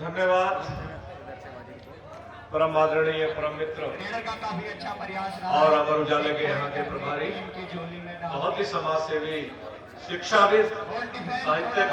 धन्यवाद परम आदरणीय परम मित्र और अमर उजाले के यहाँ के प्रभारी, बहुत ही समाज सेवी, शिक्षाविद, साहित्य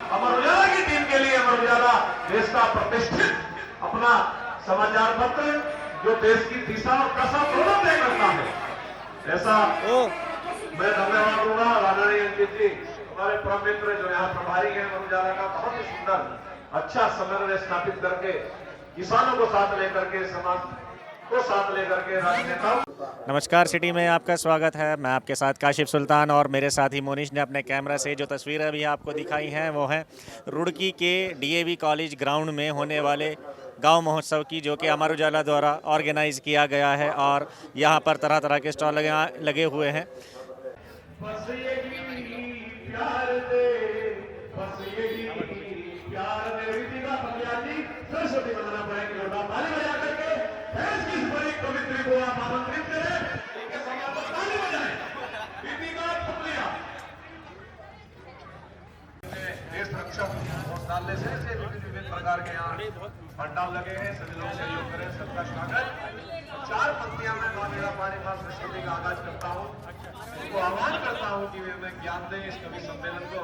अमर उजाला की टीम के लिए अमर उजाला देश का प्रतिष्ठित अपना समाचार पत्र जो देश की दिशा और दशा दोनों तय करता है, ऐसा मैं धन्यवाद दूंगा आदरणीय अंकित जी, हमारे परम मित्र जो यहाँ प्रभारी हैं अमर उजाला का, बहुत ही सुंदर अच्छा समन्वय स्थापित करके किसानों को साथ लेकर के, समाज को साथ लेकर के, राजनेताओं। नमस्कार, सिटी में आपका स्वागत है। मैं आपके साथ काशिफ सुल्तान और मेरे साथी मोनिश ने अपने कैमरा से जो तस्वीरें अभी आपको दिखाई हैं वो हैं रुड़की के डीएवी कॉलेज ग्राउंड में होने वाले गांव महोत्सव की, जो कि अमर उजाला द्वारा ऑर्गेनाइज किया गया है और यहां पर तरह तरह के स्टॉल लगे हुए हैं। डालने से विभिन्न प्रकार के यहाँ पंडाल लगे हैं, सभी लोग सहयोग करें, सबका स्वागत। 4 पंक्तियां में मां मेरा पानी मां सरस्वती का आगाज करता हूँ, उनको आह्वान करता हूँ कि वे हमें ज्ञान दें, इस कवि सम्मेलन को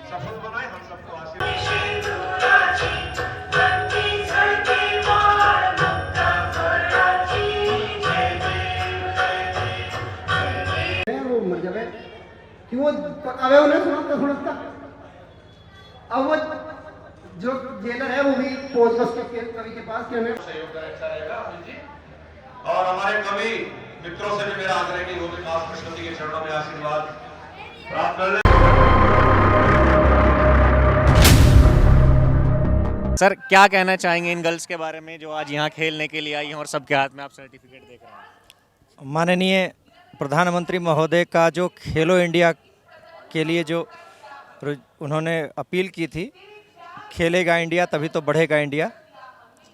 सफल बनाए, हम सबको आशीर्वाद। वो मर जावे कि वो पकावे उन्हें सुनाता अब वो जो जेलर है वो भी पहुंच उसके कवि के पास कि हमें सहयोग करें, अच्छा रहेगा अमित जी। और हमारे कवि मित्रों से भी मेरा आग्रह कि वो भी मां सरस्वती के चरणों में आशीर्वाद प्राप्त कर लें। सर, क्या कहना चाहेंगे इन गर्ल्स के बारे में जो आज यहाँ खेलने के लिए आई हैं और सबके हाथ में आप सर्टिफिकेट देख रहे हैं? माननीय प्रधानमंत्री महोदय का जो खेलो इंडिया के लिए जो उन्होंने अपील की थी, खेलेगा इंडिया तभी तो बढ़ेगा इंडिया,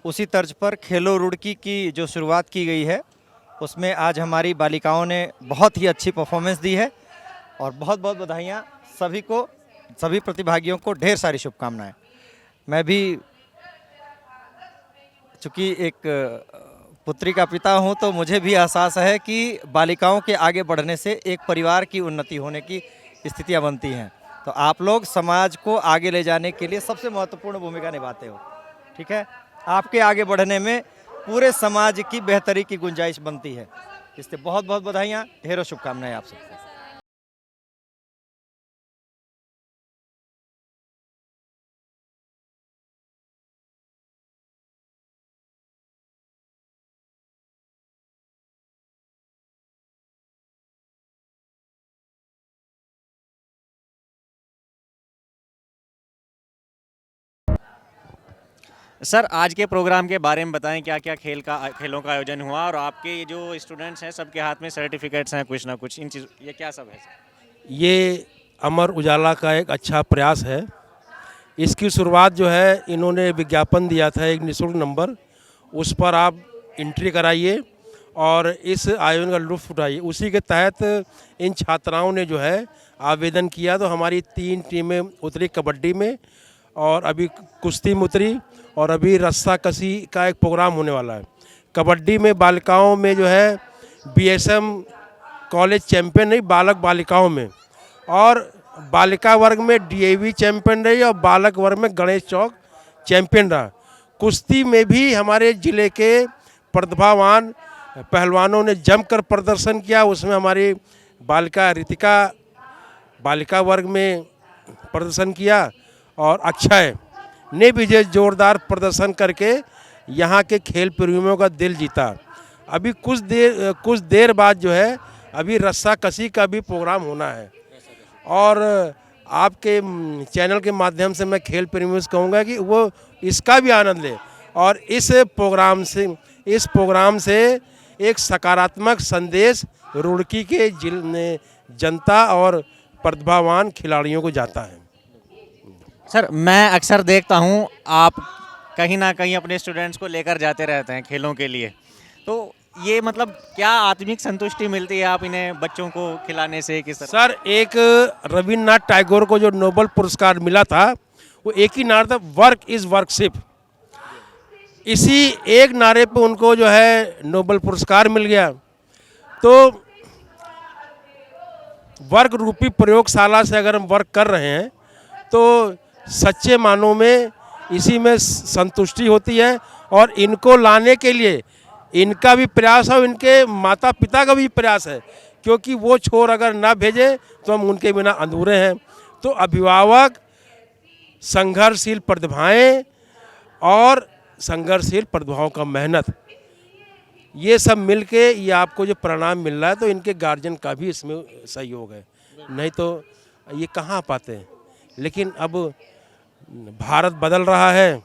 उसी तर्ज पर खेलो रुड़की की जो शुरुआत की गई है उसमें आज हमारी बालिकाओं ने बहुत ही अच्छी परफॉर्मेंस दी है और बहुत बहुत बधाइयाँ सभी को, सभी प्रतिभागियों को ढेर सारी शुभकामनाएं। मैं भी चूँकि एक पुत्री का पिता हूं तो मुझे भी एहसास है कि बालिकाओं के आगे बढ़ने से एक परिवार की उन्नति होने की स्थितियां बनती हैं। तो आप लोग समाज को आगे ले जाने के लिए सबसे महत्वपूर्ण भूमिका निभाते हो, ठीक है। आपके आगे बढ़ने में पूरे समाज की बेहतरी की गुंजाइश बनती है, इससे बहुत बहुत बधाइयाँ, ढेरों शुभकामनाएं आप सबको। सर, आज के प्रोग्राम के बारे में बताएं, क्या क्या खेलों का आयोजन हुआ और आपके ये जो स्टूडेंट्स हैं सबके हाथ में सर्टिफिकेट्स हैं कुछ ना कुछ, इन चीज़ ये क्या सब है सर? ये अमर उजाला का एक अच्छा प्रयास है। इसकी शुरुआत जो है, इन्होंने विज्ञापन दिया था एक निःशुल्क नंबर, उस पर आप एंट्री कराइए और इस आयोजन का लुत्फ़ उठाइए। उसी के तहत इन छात्राओं ने जो है आवेदन किया, तो हमारी 3 टीमें उतरी कबड्डी में और अभी कुश्ती में उतरी और अभी रस्साकशी का एक प्रोग्राम होने वाला है। कबड्डी में बालिकाओं में जो है बीएसएम कॉलेज चैंपियन नहीं, बालक बालिकाओं में, और बालिका वर्ग में डीएवी चैंपियन रही और बालक वर्ग में गणेश चौक चैंपियन रहा। कुश्ती में भी हमारे ज़िले के प्रतिभावान पहलवानों ने जमकर प्रदर्शन किया। उसमें हमारी बालिका रितिका बालिका वर्ग में प्रदर्शन किया और अक्षय ने भी जोरदार प्रदर्शन करके यहाँ के खेल प्रेमियों का दिल जीता। अभी कुछ देर बाद जो है अभी रस्साकशी का भी प्रोग्राम होना है और आपके चैनल के माध्यम से मैं खेल प्रेमियों से कहूँगा कि वो इसका भी आनंद ले और इस प्रोग्राम से एक सकारात्मक संदेश रुड़की के जनता और प्रतिभावान खिलाड़ियों को जाता है। सर मैं अक्सर देखता हूँ आप कहीं ना कहीं अपने स्टूडेंट्स को लेकर जाते रहते हैं खेलों के लिए, तो ये मतलब क्या आत्मिक संतुष्टि मिलती है आप इन्हें बच्चों को खिलाने से किस तरह? सर एक रविन्द्रनाथ टैगोर को जो नोबेल पुरस्कार मिला था वो एक ही नारा था, वर्क इज़ वर्कशिप। इसी एक नारे पे उनको जो है नोबेल पुरस्कार मिल गया। तो वर्क रूपी प्रयोगशाला से अगर हम वर्क कर रहे हैं तो सच्चे मानों में इसी में संतुष्टि होती है और इनको लाने के लिए इनका भी प्रयास है और इनके माता पिता का भी प्रयास है, क्योंकि वो छोर अगर ना भेजे तो हम उनके बिना अधूरे हैं। तो अभिभावक, संघर्षशील प्रतिभाएं और संघर्षशील प्रतिभाओं का मेहनत, ये सब मिलके ये आपको जो परिणाम मिल रहा है, तो इनके गार्जियन का भी इसमें सहयोग है, नहीं तो ये कहाँ पाते हैं। लेकिन अब भारत बदल रहा है,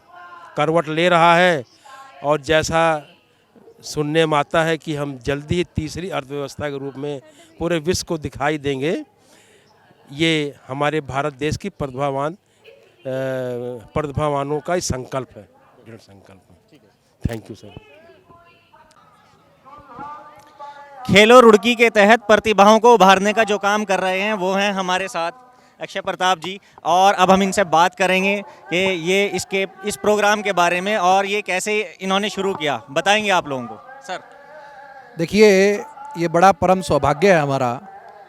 करवट ले रहा है और जैसा सुनने में आता है कि हम जल्दी ही तीसरी अर्थव्यवस्था के रूप में पूरे विश्व को दिखाई देंगे। ये हमारे भारत देश की प्रतिभावानों का संकल्प है, दृढ़ संकल्प है। Thank you sir. खेलो रुड़की के तहत प्रतिभाओं को उभारने का जो काम कर रहे हैं वो हैं हमारे साथ अक्षय प्रताप जी, और अब हम इनसे बात करेंगे कि ये इस प्रोग्राम के बारे में और ये कैसे इन्होंने शुरू किया, बताएंगे आप लोगों को। सर देखिए, ये बड़ा परम सौभाग्य है हमारा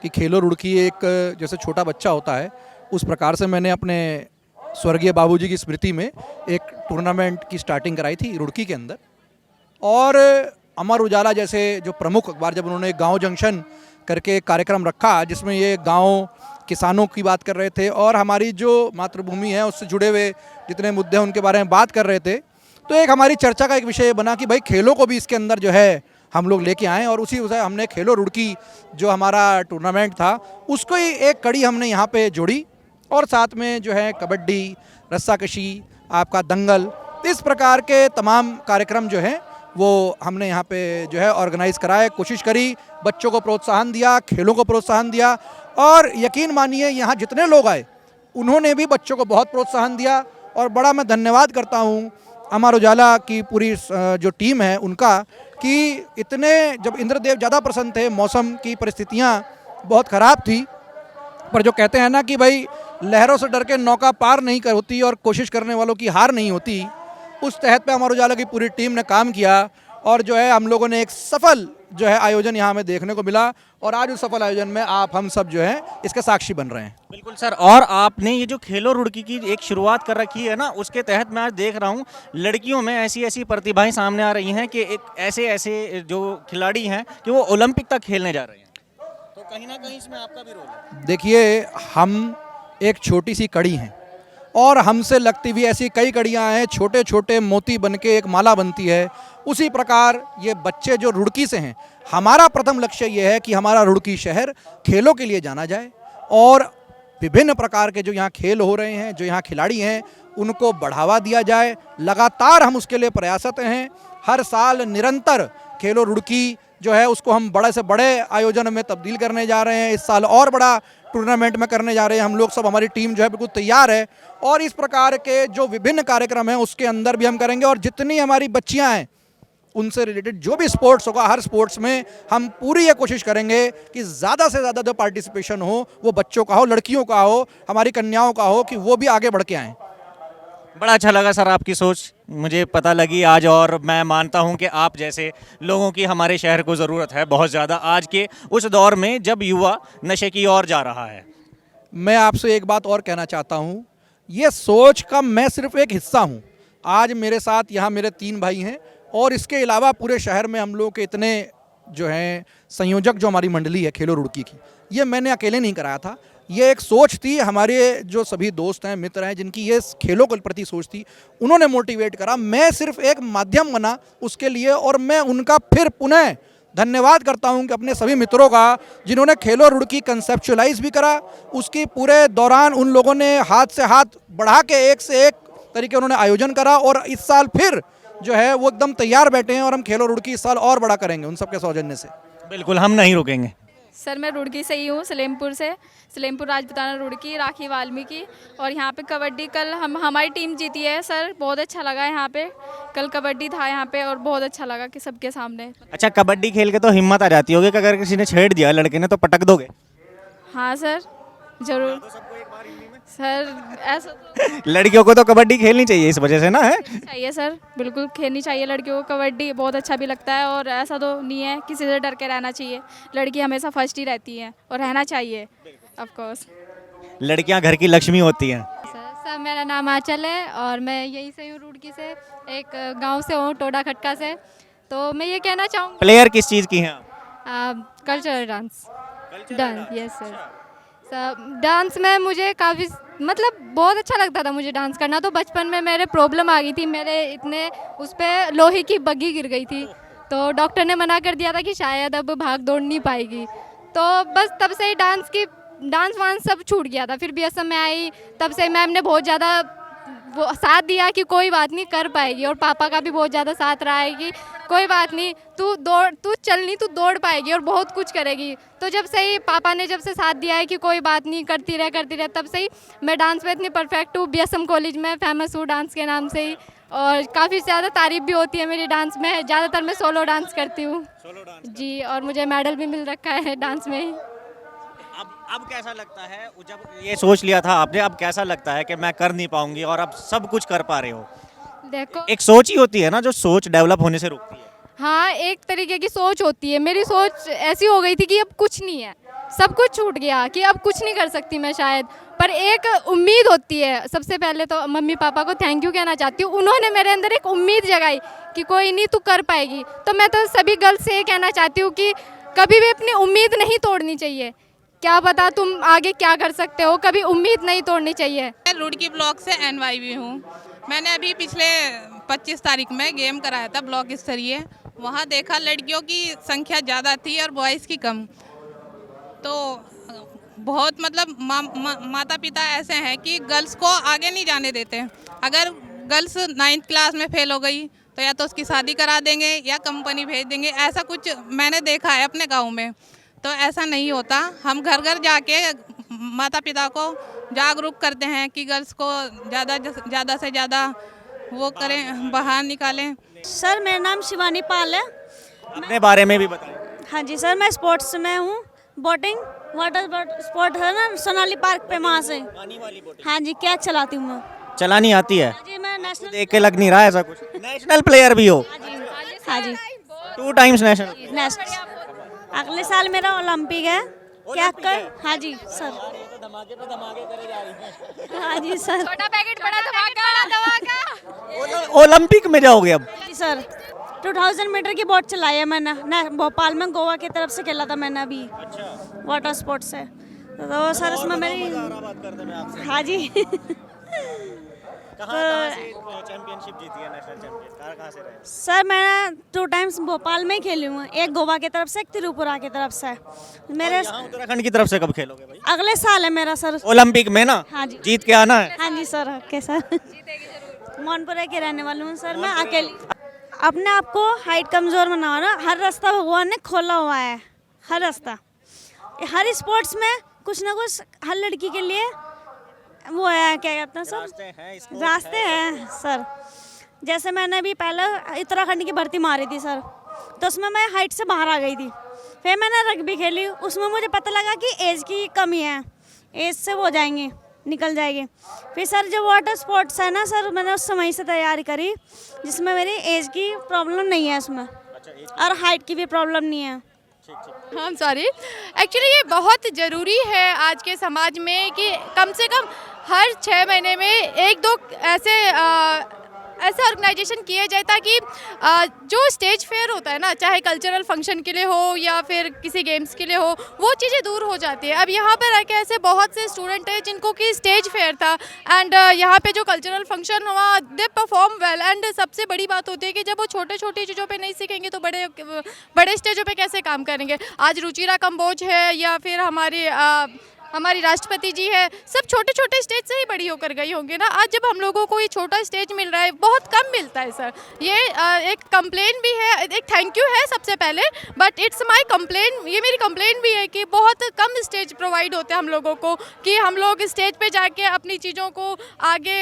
कि खेलो रुड़की एक जैसे छोटा बच्चा होता है उस प्रकार से मैंने अपने स्वर्गीय बाबूजी की स्मृति में एक टूर्नामेंट की स्टार्टिंग कराई थी रुड़की के अंदर। और अमर उजाला जैसे जो प्रमुख अखबार, जब उन्होंने गांव जंक्शन करके एक कार्यक्रम रखा जिसमें ये गांव किसानों की बात कर रहे थे और हमारी जो मातृभूमि है उससे जुड़े हुए जितने मुद्दे हैं उनके बारे में बात कर रहे थे, तो एक हमारी चर्चा का एक विषय बना कि भाई खेलों को भी इसके अंदर जो है हम लोग लेके आएँ। और उसी वजह हमने खेलो रुड़की जो हमारा टूर्नामेंट था उसको ही एक कड़ी हमने यहाँ पे जोड़ी और साथ में जो है कबड्डी, रस्साकशी, आपका दंगल, इस प्रकार के तमाम कार्यक्रम जो हैं वो हमने यहाँ पे जो है ऑर्गेनाइज़ कराए, कोशिश करी, बच्चों को प्रोत्साहन दिया, खेलों को प्रोत्साहन दिया। और यकीन मानिए यहाँ जितने लोग आए उन्होंने भी बच्चों को बहुत प्रोत्साहन दिया। और बड़ा मैं धन्यवाद करता हूँ अमर उजाला की पूरी जो टीम है उनका, कि इतने जब इंद्रदेव ज़्यादा प्रसन्न थे, मौसम की परिस्थितियाँ बहुत ख़राब थी, पर जो कहते हैं ना कि भाई लहरों से डर के नौका पार नहीं होती और कोशिश करने वालों की हार नहीं होती, उस तहत पे अमर उजाला की पूरी टीम ने काम किया और जो है हम लोगों ने एक सफल जो है आयोजन यहाँ हमें देखने को मिला। और आज उस सफल आयोजन में हम सब जो है इसके साक्षी बन रहे हैं। बिल्कुल सर, और आपने ये जो खेलो रुड़की की एक शुरुआत कर रखी है ना, उसके तहत मैं आज देख रहा हूँ लड़कियों में ऐसी ऐसी प्रतिभाएं सामने आ रही हैं कि एक ऐसे ऐसे जो खिलाड़ी हैं कि वो ओलंपिक तक खेलने जा रहे हैं, तो कहीं ना कहीं इसमें आपका भी रोल है। देखिए, हम एक छोटी सी कड़ी हैं और हमसे लगती हुई ऐसी कई कड़ियाँ हैं, छोटे छोटे मोती बन के एक माला बनती है। उसी प्रकार ये बच्चे जो रुड़की से हैं, हमारा प्रथम लक्ष्य ये है कि हमारा रुड़की शहर खेलों के लिए जाना जाए और विभिन्न प्रकार के जो यहाँ खेल हो रहे हैं, जो यहाँ खिलाड़ी हैं, उनको बढ़ावा दिया जाए। लगातार हम उसके लिए प्रयासरत हैं। हर साल निरंतर खेलो रुड़की जो है उसको हम बड़े से बड़े आयोजन में तब्दील करने जा रहे हैं। इस साल और बड़ा टूर्नामेंट में करने जा रहे हैं हम लोग सब, हमारी टीम जो है बिल्कुल तैयार है। और इस प्रकार के जो विभिन्न कार्यक्रम हैं उसके अंदर भी हम करेंगे और जितनी हमारी बच्चियां हैं उनसे रिलेटेड जो भी स्पोर्ट्स होगा, हर स्पोर्ट्स में हम पूरी ये कोशिश करेंगे कि ज़्यादा से ज़्यादा जो पार्टिसिपेशन हो वो बच्चों का हो, लड़कियों का हो, हमारी कन्याओं का हो, कि वो भी आगे बढ़ के आएँ। बड़ा अच्छा लगा सर आपकी सोच मुझे पता लगी आज, और मैं मानता हूं कि आप जैसे लोगों की हमारे शहर को ज़रूरत है बहुत ज़्यादा आज के उस दौर में जब युवा नशे की ओर जा रहा है। मैं आपसे एक बात और कहना चाहता हूँ, ये सोच का मैं सिर्फ एक हिस्सा हूँ। आज मेरे साथ यहाँ मेरे 3 भाई हैं और इसके अलावा पूरे शहर में हम लोगों के इतने जो हैं संयोजक, जो हमारी मंडली है खेलो रुड़की की, ये मैंने अकेले नहीं कराया था। ये एक सोच थी, हमारे जो सभी दोस्त हैं, मित्र हैं, जिनकी ये खेलों के प्रति सोच थी, उन्होंने मोटिवेट करा। मैं सिर्फ एक माध्यम बना उसके लिए, और मैं उनका फिर पुनः धन्यवाद करता हूं कि अपने सभी मित्रों का, जिन्होंने खेलो रुड़की कंसेप्चुअलाइज भी करा। उसकी पूरे दौरान उन लोगों ने हाथ से हाथ बढ़ा के एक से एक तरीके उन्होंने आयोजन करा, और इस साल फिर जो है वो एकदम तैयार बैठे हैं, और हम खेलो रुड़की इस साल और बड़ा करेंगे उन सबके सौजन्य से। बिल्कुल, हम नहीं रुकेंगे। सर मैं रुड़की से ही हूँ, सलेमपुर से, सलेमपुर राजपुताना रुड़की, राखी वाल्मीकि। और यहाँ पे कबड्डी कल हमारी टीम जीती है सर, बहुत अच्छा लगा यहाँ पे। कल कबड्डी था यहाँ पे और बहुत अच्छा लगा कि सबके सामने। अच्छा, कबड्डी खेल के तो हिम्मत आ जाती होगी कि अगर किसी ने छेड़ दिया लड़के ने तो पटक दोगे? हाँ सर, जरूर सर, ऐसा तो लड़कियों को तो कबड्डी खेलनी चाहिए इस वजह से ना, है? चाहिए सर, बिल्कुल खेलनी चाहिए लड़कियों को कबड्डी, बहुत अच्छा भी लगता है। और ऐसा तो नहीं है, किसी से डर के रहना चाहिए। लड़की हमेशा फर्स्ट ही रहती है और रहना चाहिए ऑफ कोर्स। लड़कियां घर की लक्ष्मी होती हैं। सर मेरा नाम आंचल है और मैं यहीं से हूँ, रुड़की से, एक गांव से हूँ, टोडा खटका से। तो मैं ये कहना चाहूँगी, प्लेयर किस चीज़ की हैं आप? Cultural dance, yes sir. Dance में मुझे काफ़ी मतलब बहुत अच्छा लगता था मुझे डांस करना। तो बचपन में मेरे प्रॉब्लम आ गई थी, मेरे इतने उस पर लोहे की बग्गी गिर गई थी, तो डॉक्टर ने मना कर दिया था कि शायद अब भाग दौड़ नहीं पाएगी। तो बस तब से ही डांस वांस सब छूट गया था। फिर बीएसएम में आई, तब से मैम ने बहुत ज़्यादा वो साथ दिया कि कोई बात नहीं, कर पाएगी। और पापा का भी बहुत ज़्यादा साथ रहा है कि कोई बात नहीं, तू चलनी, तू दौड़ पाएगी और बहुत कुछ करेगी। तो जब से ही पापा ने जब से साथ दिया है कि कोई बात नहीं, करती रह, तब से ही मैं डांस में इतनी परफेक्ट हूँ। बीएसएम कॉलेज में फेमस हूँ डांस के नाम से ही, और काफ़ी ज़्यादा तारीफ भी होती है मेरी डांस में। ज़्यादातर मैं सोलो डांस करती हूँ जी, और मुझे मेडल भी मिल रखा है डांस में ही। अब कैसा लगता है, जब ये सोच लिया था आपने, अब कैसा लगता है कि मैं कर नहीं पाऊंगी और अब सब कुछ कर पा रहे हो? देखो, एक सोच ही होती है ना जो सोच डेवलप होने से रोकती है। हाँ, एक तरीके की सोच होती है। मेरी सोच ऐसी हो गई थी कि अब कुछ नहीं है, सब कुछ छूट गया कि अब कुछ नहीं कर सकती मैं शायद। पर एक उम्मीद होती है। सबसे पहले तो मम्मी पापा को थैंक यू कहना चाहती हूँ, उन्होंने मेरे अंदर एक उम्मीद जगाई कि कोई नहीं, तू कर पाएगी। तो मैं तो सभी गर्ल्स से ये कहना चाहती हूँ कि कभी भी अपनी उम्मीद नहीं तोड़नी चाहिए। क्या पता तुम आगे क्या कर सकते हो, कभी उम्मीद नहीं तोड़नी चाहिए। मैं रुड़की ब्लॉक से एनवाईवी हूँ। मैंने अभी पिछले 25 तारीख में गेम कराया था ब्लॉक स्तरीय। वहाँ देखा लड़कियों की संख्या ज़्यादा थी और बॉयज़ की कम। तो बहुत मतलब माता पिता ऐसे हैं कि गर्ल्स को आगे नहीं जाने देते। अगर गर्ल्स 9th क्लास में फेल हो गई तो या तो उसकी शादी करा देंगे या कंपनी भेज देंगे। ऐसा कुछ मैंने देखा है अपने गाँव में। तो ऐसा नहीं होता। हम घर घर जाके माता पिता को जागरूक करते हैं कि गर्ल्स को ज़्यादा से ज़्यादा वो करें, बाहर निकालें। सर मेरा नाम शिवानी पाल है। अपने बारे में भी बताएं। हाँ जी सर, मैं स्पोर्ट्स में हूँ। बोटिंग वाटर स्पोर्ट है ना सोनाली पार्क पे, वहाँ से। हाँ जी, क्या चलाती हूँ मैं। चलानी आती है? हाँ जी, मैं नेशनल देख के लग नहीं रहा ऐसा कुछ। नेशनल प्लेयर भी हो? हाँ जी 2 टाइम्स नेशनल। अगले साल मेरा ओलंपिक है। क्या कर, हाँ जी सर। हाँ जी सर। छोटा पैकेट बड़ा धमाका। ओलंपिक में जाओगे अब? जी सर, 2000 मीटर की बोट चलाई है मैंने भोपाल में, गोवा की तरफ से खेला था मैंने अभी वाटर स्पोर्ट्स से। तो सर उसमें मेरी, हाँ जी कहाँ से चैंपियनशिप जीती है, नेशनल चैंपियन कहाँ से रहे? सर मैं 2 टाइम्स भोपाल में ही खेली हूँ, एक गोवा की तरफ से, एक त्रिपुरा की तरफ से। मेरे उत्तराखंड की तरफ से कब खेलोगे भाई? अगले साल है मेरा सर, ओलंपिक में ना। हाँ जी, जीत के आना है। हाँ जी सर। Okay sir. मोनपुरा की रहने वाली हूँ सर मैं, अकेली। अपने आप को हाइट कमजोर बनाओ ना, हर रास्ता भगवान ने खोला हुआ है, हर रास्ता। हर स्पोर्ट्स में कुछ ना कुछ हर लड़की के लिए वो है, क्या कहते हैं सर, रास्ते हैं सर। जैसे मैंने भी पहले उत्तराखंड की भर्ती मारी थी सर, तो उसमें मैं हाइट से बाहर आ गई थी। फिर मैंने रग्बी खेली, उसमें मुझे पता लगा कि एज की कमी है, एज से वो हो जाएंगे, निकल जाएगी। फिर सर जो वाटर स्पोर्ट्स है ना सर, मैंने उस समय से तैयारी करी जिसमें मेरी एज की प्रॉब्लम नहीं है उसमें, और हाइट की भी प्रॉब्लम नहीं है। हाँ सॉरी, एक्चुअली ये बहुत ज़रूरी है आज के समाज में कि कम से कम हर 6 महीने में एक दो ऐसा ऑर्गेनाइजेशन किया जाए ताकि जो स्टेज फेयर होता है ना, चाहे कल्चरल फंक्शन के लिए हो या फिर किसी गेम्स के लिए हो, वो चीज़ें दूर हो जाती है। अब यहाँ पर आके ऐसे बहुत से स्टूडेंट हैं जिनको कि स्टेज फेयर था एंड यहाँ पे जो कल्चरल फंक्शन हुआ दे परफॉर्म वेल। एंड सबसे बड़ी बात होती है कि जब वो छोटे छोटी चीज़ों पे नहीं सीखेंगे तो बड़े स्टेजों पे कैसे काम करेंगे। आज रुचिरा कंबोज है या फिर हमारी राष्ट्रपति जी है, सब छोटे छोटे स्टेज से ही बड़ी होकर गई होंगे ना। आज जब हम लोगों को ये छोटा स्टेज मिल रहा है, बहुत कम मिलता है सर। ये एक कंप्लेन भी है, एक थैंक यू है सबसे पहले, बट इट्स माय कंप्लेन, ये मेरी कंप्लेन भी है कि बहुत कम स्टेज प्रोवाइड होते हैं हम लोगों को कि हम लोग स्टेज पे जाके अपनी चीज़ों को आगे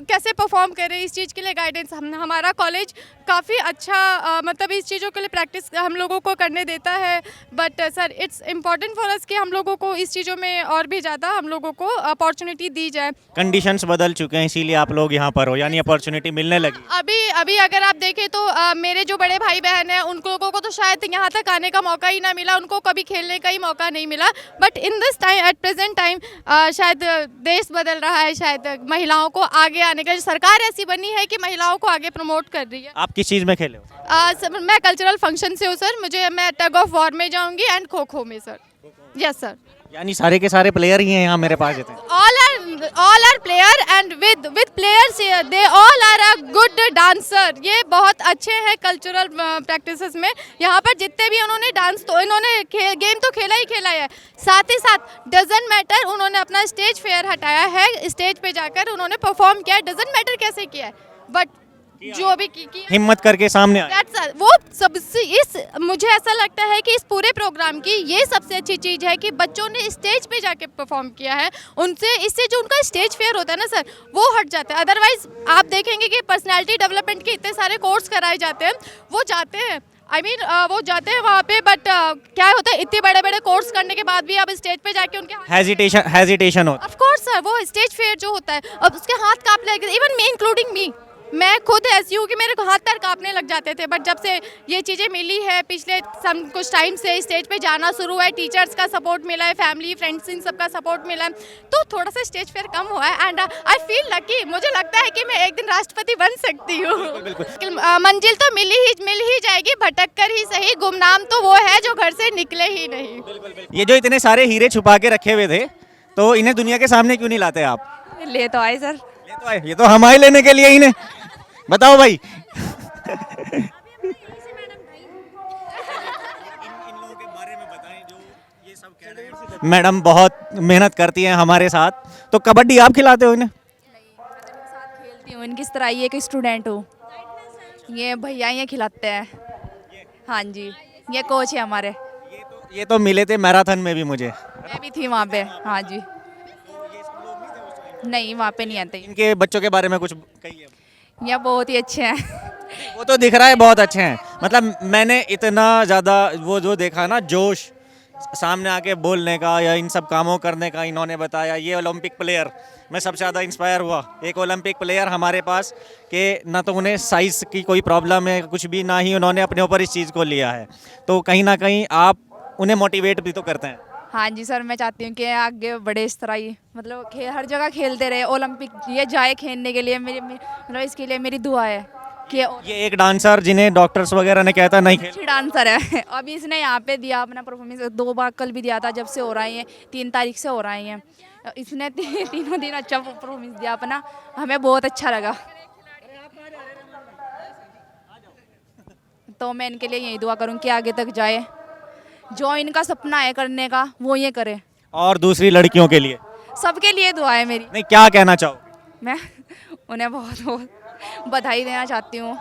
कैसे परफॉर्म करें। इस चीज़ के लिए गाइडेंस हमारा कॉलेज काफ़ी अच्छा मतलब इस चीज़ों के लिए प्रैक्टिस हम लोगों को करने देता है। But sir it's important for us कि हम लोगों को इस चीज़ों में और भी ज़्यादा हम लोगों को अपॉर्चुनिटी दी जाए। कंडीशंस बदल चुके हैं इसीलिए आप लोग यहाँ पर हो, यानी अपॉर्चुनिटी मिलने लगी। अभी अगर आप देखें तो मेरे जो बड़े भाई बहन हैं उन लोगों को तो शायद यहाँ तक आने का मौका ही ना मिला, उनको कभी खेलने का ही मौका नहीं मिला। But in this time at present time शायद देश बदल रहा है, शायद महिलाओं को आगे आने का सरकार ऐसी बनी है कि महिलाओं को आगे प्रमोट कर रही है। आप किस चीज़ में खेले हो? मैं कल्चरल फंक्शन से हूँ सर, मैं टग ऑफ वॉर में जाऊँगी एंड खो खो में सर। Yes sir. यानी सारे के सारे प्लेयर ही हैं यहाँ मेरे पास इतने। all are player and with players they all are a good dancer। ये बहुत अच्छे हैं कल्चरल प्रैक्टिसेस में। यहाँ पर जितने भी उन्होंने डांस तो इन्होंने गेम तो खेला ही खेला है, साथ ही साथ डजंट मैटर उन्होंने अपना स्टेज फेयर हटाया है, स्टेज पे जाकर उन्होंने परफॉर्म किया है। डजंट मैटर कैसे किया है, बट जो भी की हिम्मत करके सामने आए। वो सबसे मुझे ऐसा लगता है कि इस पूरे प्रोग्राम की ये सबसे अच्छी चीज़ है कि बच्चों ने स्टेज पे जाके परफॉर्म किया है। इससे जो उनका स्टेज फेयर होता है ना सर, वो हट जाता है। अदरवाइज आप देखेंगे कि पर्सनालिटी डेवलपमेंट के इतने सारे कोर्स कराए जाते हैं, वो जाते हैं वो जाते हैं वहाँ पे, बट क्या होता है इतने बड़े बड़े कोर्स करने के बाद भी आप स्टेज पे जाके उनके हेजिटेशन होता है। ऑफ कोर्स सर, वो स्टेज फेयर जो होता है अब उसके हाथ कांपने लगे। इवन मी इंक्लूडिंग मी, मैं खुद ऐसी हूँ कि मेरे हाथ पैर कांपने लग जाते थे। बट जब से ये चीज़ें मिली है पिछले कुछ टाइम से स्टेज पे जाना शुरू है, टीचर्स का सपोर्ट मिला है, फैमिली फ्रेंड्स इन सब का सपोर्ट मिला है, तो थोड़ा सा स्टेज फेयर कम हुआ है। एंड आई फील लकी, मुझे लगता है कि मैं एक दिन राष्ट्रपति बन सकती हूँ। मंजिल तो मिल ही जाएगी, भटक कर ही सही, गुमनाम तो वो है जो घर से निकले ही नहीं। ये जो इतने सारे हीरे छुपा के रखे हुए थे, तो इन्हें दुनिया के सामने क्यों नहीं लाते आप? ले तो आए सर, ये तो हम आए लेने के लिए इन्हें। बताओ भाई। मैडम बहुत मेहनत करती हैं हमारे साथ, तो कबड्डी आप खिलाते हो इन्हें? खेलती हूँ, इनकी तरह ही एक स्टूडेंट हूँ। ये भैया ये खिलाते हैं। हाँ जी, ये कोच है हमारे। ये तो मिले थे मैराथन में भी मुझे। मैं भी थी वहाँ पे। हाँ जी, नहीं वहाँ पे नहीं आते। इनके बच्चों के बारे में कुछ कहिए। ये बहुत ही अच्छे हैं। वो तो दिख रहा है बहुत अच्छे हैं, मतलब मैंने इतना ज़्यादा वो जो देखा ना जोश सामने आके बोलने का या इन सब कामों करने का इन्होंने बताया। ये ओलंपिक प्लेयर, मैं सबसे ज़्यादा इंस्पायर हुआ। एक ओलंपिक प्लेयर हमारे पास कि ना तो उन्हें साइज़ की कोई प्रॉब्लम है कुछ भी, ना ही उन्होंने अपने ऊपर इस चीज़ को लिया है, तो कहीं ना कहीं आप उन्हें मोटिवेट भी तो करते हैं। हाँ जी सर, मैं चाहती हूँ कि आगे बड़े इस तरह ही, मतलब हर जगह खेलते रहे, ओलंपिक ये जाए खेलने के लिए। मतलब इसके लिए मेरी दुआ है कि ये एक डांसर जिन्हें डॉक्टर्स वगैरह ने कहता नहीं खेल, अच्छी डांसर है। अभी इसने यहाँ पे दिया अपना परफॉर्मेंस, 2 बार कल भी दिया था, जब से हो रहा है 3 तारीख से हो रहा है। इसने तीनों दिन अच्छा परफॉर्मेंस दिया अपना, हमें बहुत अच्छा लगा। तो मैं इनके लिए यही दुआ करूँ कि आगे तक जाए, जो इनका सपना है करने का वो ये करे। और दूसरी लड़कियों के लिए, सबके लिए दुआ है मेरी। नहीं क्या कहना चाहो? मैं उन्हें बहुत बहुत बधाई देना चाहती हूँ।